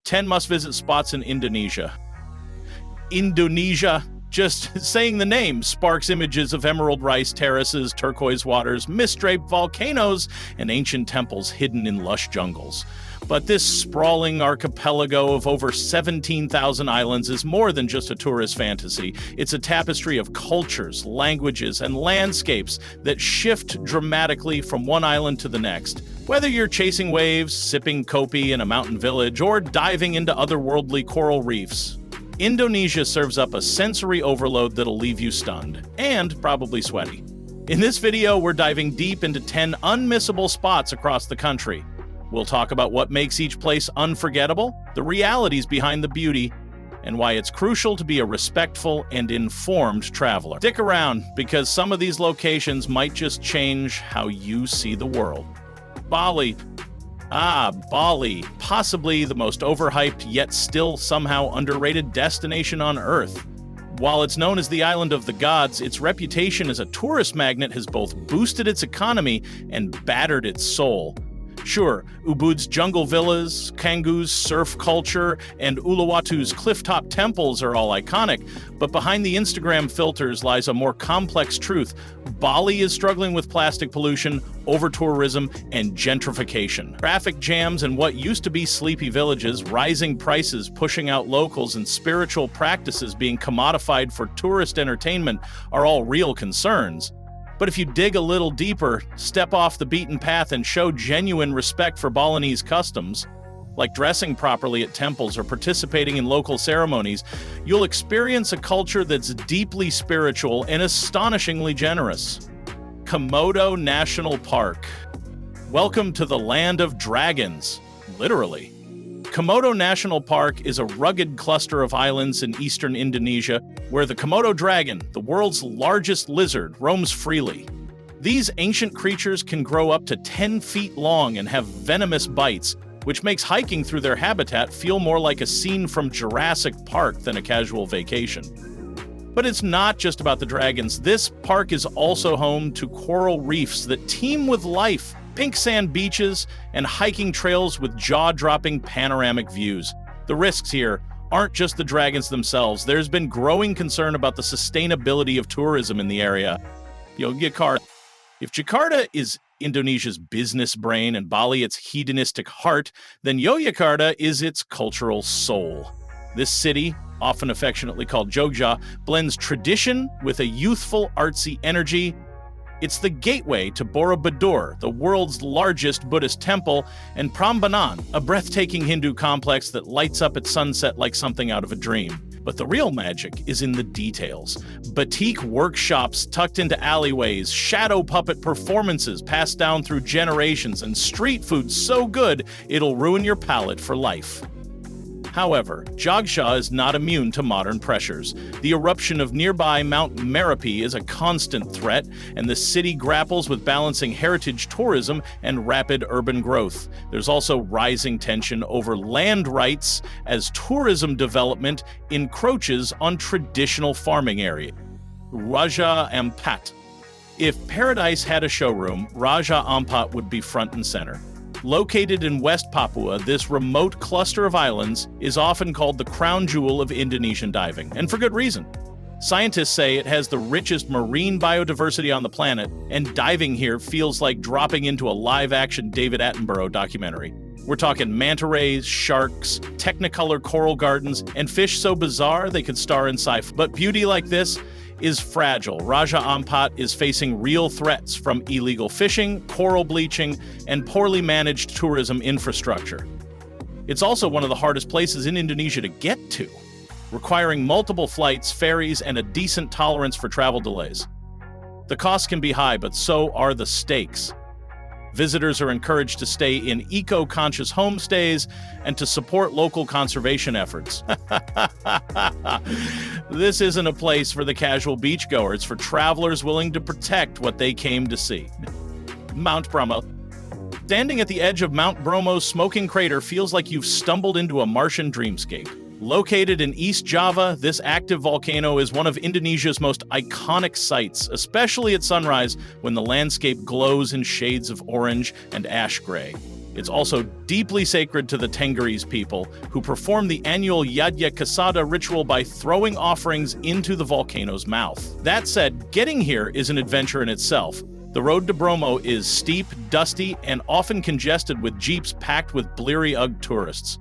10 must-visit spots in Indonesia. Indonesia. Just saying the name sparks images of emerald rice terraces, turquoise waters, mist-draped volcanoes, and ancient temples hidden in lush jungles. But this sprawling archipelago of over 17,000 islands is more than just a tourist fantasy. It's a tapestry of cultures, languages, and landscapes that shift dramatically from one island to the next. Whether you're chasing waves, sipping kopi in a mountain village, or diving into otherworldly coral reefs, Indonesia serves up a sensory overload that'll leave you stunned, and probably sweaty. In this video, we're diving deep into 10 unmissable spots across the country. We'll talk about what makes each place unforgettable, the realities behind the beauty, and why it's crucial to be a respectful and informed traveler. Stick around, because some of these locations might just change how you see the world. Bali. Bali, possibly the most overhyped yet still somehow underrated destination on Earth. While it's known as the island of the gods, its reputation as a tourist magnet has both boosted its economy and battered its soul. Sure, Ubud's jungle villas, Canggu's surf culture, and Uluwatu's clifftop temples are all iconic, but behind the Instagram filters lies a more complex truth. Bali is struggling with plastic pollution, over-tourism, and gentrification. Traffic jams in what used to be sleepy villages, rising prices pushing out locals, and spiritual practices being commodified for tourist entertainment are all real concerns. But if you dig a little deeper, step off the beaten path, and show genuine respect for Balinese customs, like dressing properly at temples or participating in local ceremonies, you'll experience a culture that's deeply spiritual and astonishingly generous. Komodo National Park. Welcome to the land of dragons, literally. Komodo National Park is a rugged cluster of islands in eastern Indonesia where the Komodo dragon, the world's largest lizard, roams freely. These ancient creatures can grow up to 10 feet long and have venomous bites, which makes hiking through their habitat feel more like a scene from Jurassic Park than a casual vacation. But it's not just about the dragons. This park is also home to coral reefs that teem with life, pink sand beaches, and hiking trails with jaw-dropping panoramic views. The risks here aren't just the dragons themselves. There's been growing concern about the sustainability of tourism in the area. Yogyakarta. If Jakarta is Indonesia's business brain and Bali its hedonistic heart, then Yogyakarta is its cultural soul. This city, often affectionately called Jogja, blends tradition with a youthful, artsy energy. It's the gateway to Borobudur, the world's largest Buddhist temple, and Prambanan, a breathtaking Hindu complex that lights up at sunset like something out of a dream. But the real magic is in the details. Batik workshops tucked into alleyways, shadow puppet performances passed down through generations, and street food so good it'll ruin your palate for life. However, Jogja is not immune to modern pressures. The eruption of nearby Mount Merapi is a constant threat, and the city grapples with balancing heritage tourism and rapid urban growth. There's also rising tension over land rights as tourism development encroaches on traditional farming area. Raja Ampat. If paradise had a showroom, Raja Ampat would be front and center. Located in West Papua, this remote cluster of islands is often called the crown jewel of Indonesian diving, and for good reason. Scientists say it has the richest marine biodiversity on the planet, and diving here feels like dropping into a live-action David Attenborough documentary. We're talking manta rays, sharks, technicolor coral gardens, and fish so bizarre they could star in sci-fi. But beauty like this is fragile. Raja Ampat is facing real threats from illegal fishing, coral bleaching, and poorly managed tourism infrastructure. It's also one of the hardest places in Indonesia to get to, requiring multiple flights, ferries, and a decent tolerance for travel delays. The costs can be high, but so are the stakes. Visitors are encouraged to stay in eco-conscious homestays and to support local conservation efforts. This isn't a place for the casual beachgoer. It's for travelers willing to protect what they came to see. Mount Bromo. Standing at the edge of Mount Bromo's smoking crater feels like you've stumbled into a Martian dreamscape. Located in East Java, this active volcano is one of Indonesia's most iconic sights, especially at sunrise when the landscape glows in shades of orange and ash gray. It's also deeply sacred to the Tenggris people, who perform the annual Yadya Kasada ritual by throwing offerings into the volcano's mouth. That said, getting here is an adventure in itself. The road to Bromo is steep, dusty, and often congested with jeeps packed with bleary-eyed tourists.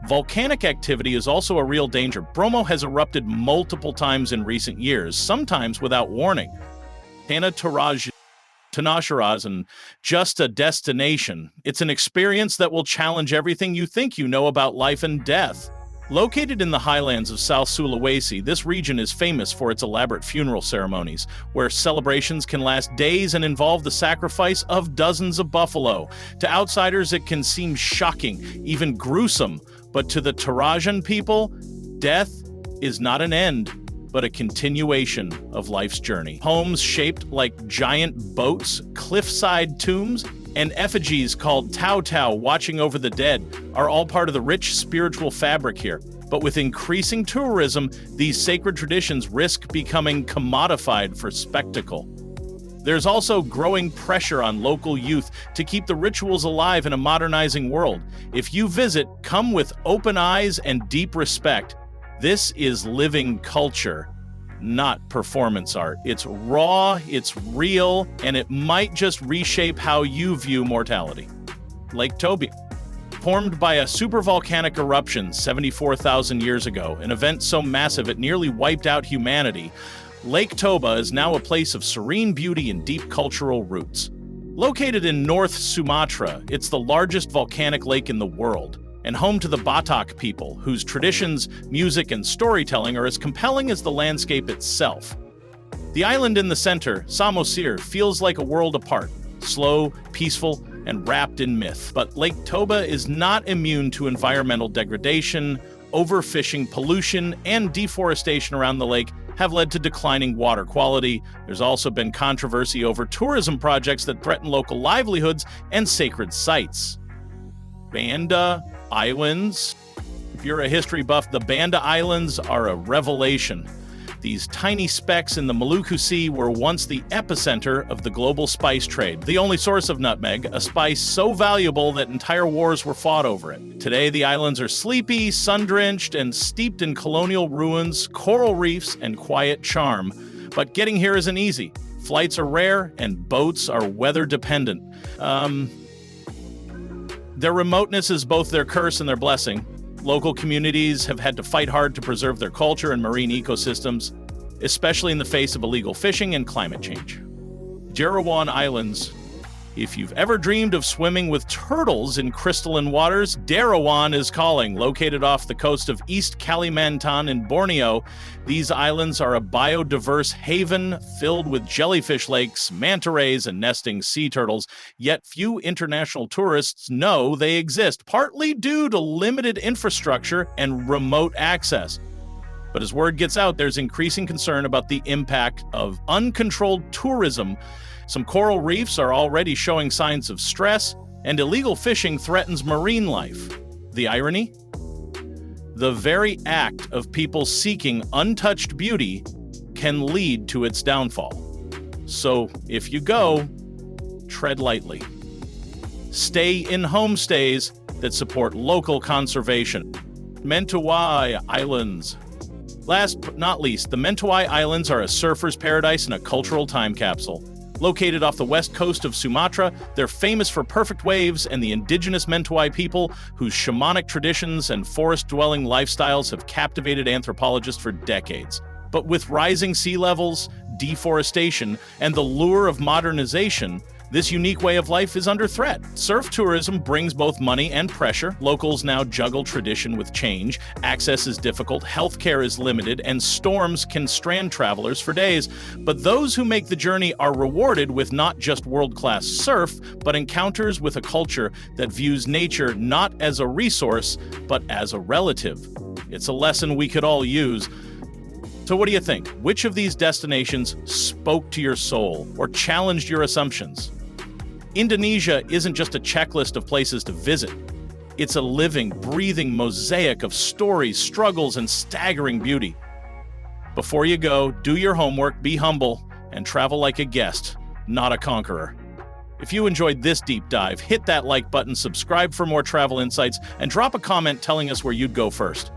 Volcanic activity is also a real danger. Bromo has erupted multiple times in recent years, sometimes without warning. Tanashara isn't just a destination. It's an experience that will challenge everything you think you know about life and death. Located in the highlands of South Sulawesi, this region is famous for its elaborate funeral ceremonies, where celebrations can last days and involve the sacrifice of dozens of buffalo. To outsiders, it can seem shocking, even gruesome, but to the Torajan people, death is not an end, but a continuation of life's journey. Homes shaped like giant boats, cliffside tombs, and effigies called Tau Tau watching over the dead are all part of the rich spiritual fabric here. But with increasing tourism, these sacred traditions risk becoming commodified for spectacle. There's also growing pressure on local youth to keep the rituals alive in a modernizing world. If you visit, come with open eyes and deep respect. This is living culture, not performance art. It's raw, it's real, and it might just reshape how you view mortality. Lake Toba. Formed by a supervolcanic eruption 74,000 years ago, an event so massive it nearly wiped out humanity, Lake Toba is now a place of serene beauty and deep cultural roots. Located in North Sumatra, it's the largest volcanic lake in the world, and home to the Batak people, whose traditions, music, and storytelling are as compelling as the landscape itself. The island in the center, Samosir, feels like a world apart, slow, peaceful, and wrapped in myth. But Lake Toba is not immune to environmental degradation. Overfishing, pollution, and deforestation around the lake have led to declining water quality. There's also been controversy over tourism projects that threaten local livelihoods and sacred sites. Banda Islands. If you're a history buff, the Banda Islands are a revelation. These tiny specks in the Maluku Sea were once the epicenter of the global spice trade, the only source of nutmeg, a spice so valuable that entire wars were fought over it. Today, the islands are sleepy, sun-drenched, and steeped in colonial ruins, coral reefs, and quiet charm. But getting here isn't easy. Flights are rare, and boats are weather-dependent. Their remoteness is both their curse and their blessing. Local communities have had to fight hard to preserve their culture and marine ecosystems, especially in the face of illegal fishing and climate change. Jerawan Islands. If you've ever dreamed of swimming with turtles in crystalline waters, Jerawan is calling. Located off the coast of East Kalimantan in Borneo, these islands are a biodiverse haven filled with jellyfish lakes, manta rays, and nesting sea turtles, yet few international tourists know they exist, partly due to limited infrastructure and remote access. But as word gets out, there's increasing concern about the impact of uncontrolled tourism. Some coral reefs are already showing signs of stress, and illegal fishing threatens marine life. The irony? The very act of people seeking untouched beauty can lead to its downfall. So, if you go, tread lightly. Stay in homestays that support local conservation. Mentawai Islands. Last but not least, the Mentawai Islands are a surfer's paradise and a cultural time capsule. Located off the west coast of Sumatra, they're famous for perfect waves and the indigenous Mentawai people whose shamanic traditions and forest-dwelling lifestyles have captivated anthropologists for decades. But with rising sea levels, deforestation, and the lure of modernization, this unique way of life is under threat. Surf tourism brings both money and pressure. Locals now juggle tradition with change. Access is difficult, healthcare is limited, and storms can strand travelers for days. But those who make the journey are rewarded with not just world-class surf, but encounters with a culture that views nature not as a resource, but as a relative. It's a lesson we could all use. So what do you think? Which of these destinations spoke to your soul or challenged your assumptions? Indonesia isn't just a checklist of places to visit. It's a living, breathing mosaic of stories, struggles, and staggering beauty. Before you go, do your homework, be humble, and travel like a guest, not a conqueror. If you enjoyed this deep dive, hit that like button, subscribe for more travel insights, and drop a comment telling us where you'd go first.